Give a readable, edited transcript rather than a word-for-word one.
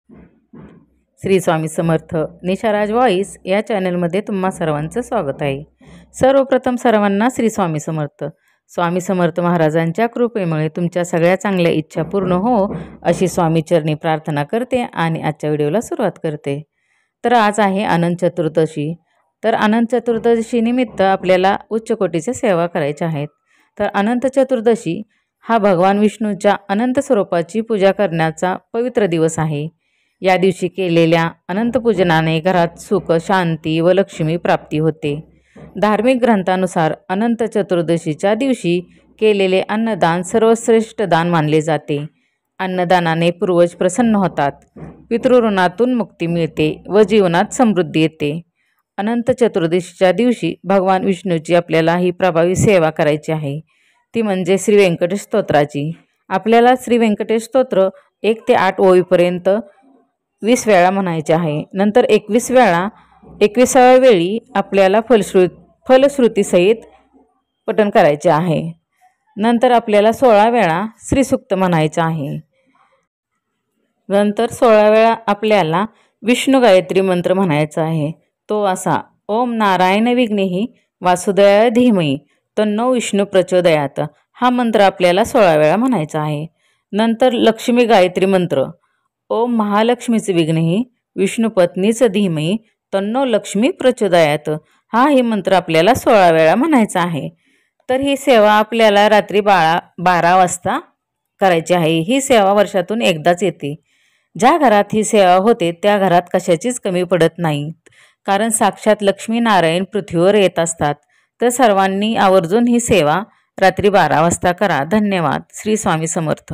Shri Swami Samarth. निशाराज voice या चॅनलमध्ये तुम्हा सर्वांचं स्वागत आहे. सर्वप्रथम सर्वांना श्री स्वामी समर्थ. स्वामी समर्थ महाराजांच्या कृपेमुळे तुमच्या सगळ्या चांगल्या इच्छा पूर्ण हो अशी स्वामीचरणी प्रार्थना करते आणि आजच्या व्हिडिओला सुरुवात करते. तर आज आहे अनंत चतुर्दशी. तर अनंत चतुर्दशी निमित्त आपल्याला उच्च कोटीच्या सेवा करायच्या आहेत. तर अनंत चतुर्दशी हा भगवान विष्णूच्या अनंत स्वरूपाची पूजा करण्याचा पवित्र दिवस आहे. या दिवशी केलेल्या अनंत पूजनाने घरात सुख, शांती व लक्ष्मी प्राप्ती होते. धार्मिक ग्रंथानुसार अनंत चतुर्दशीच्या दिवशी केलेले अन्नदान सर्वश्रेष्ठ दान मानले जाते. अन्नदानाने पूर्वज प्रसन्न होतात, पितृऋणातून मुक्ती मिळते व जीवनात समृद्धी येते. अनंत चतुर्दशीच्या दिवशी भगवान विष्णूची आपल्याला ही प्रभावी सेवा करायची आहे, ती म्हणजे श्री व्यंकटेश स्तोत्राची. आपल्याला श्री व्यंकटेश स्तोत्र 1 ते 8 ओळीपर्यंत 20 वेळा म्हणायचे आहे. नंतर 21 वेळा 21व्या वेळी आपल्याला फलश्रुतीसहित पठण करायचे आहे. नंतर आपल्याला 16 वेळा श्रीसूक्त म्हणायचे आहे. नंतर 16 वेळा आपल्याला विष्णू गायत्री मंत्र म्हणायचा आहे. तो असा: ओम नारायण विघ्नेहि वासुदेवाय धीमहि तन्नो विष्णू प्रचोदयात. हा मंत्र आपल्याला 16 वेळा म्हणायचा आहे. नंतर लक्ष्मी गायत्री मंत्र: ओम महालक्ष्मीचे विघ्नेहि विष्णुपत्नीच धीमहि तन्नो लक्ष्मी प्रचोदयात. हा ही मंत्र आपल्याला 16 वेळा म्हणायचा आहे. तर ही सेवा आपल्याला रात्री 12 वाजता करायची आहे. ही सेवा वर्षातून एकदाच येते. ज्या घरात ही सेवा होते त्या घरात कशाचीच कमी पडत नाही, कारण साक्षात लक्ष्मी नारायण पृथ्वीवर येत असतात. तर सर्वांनी आवर्जून ही सेवा रात्री 12 वाजता करा. धन्यवाद. श्री स्वामी समर्थ.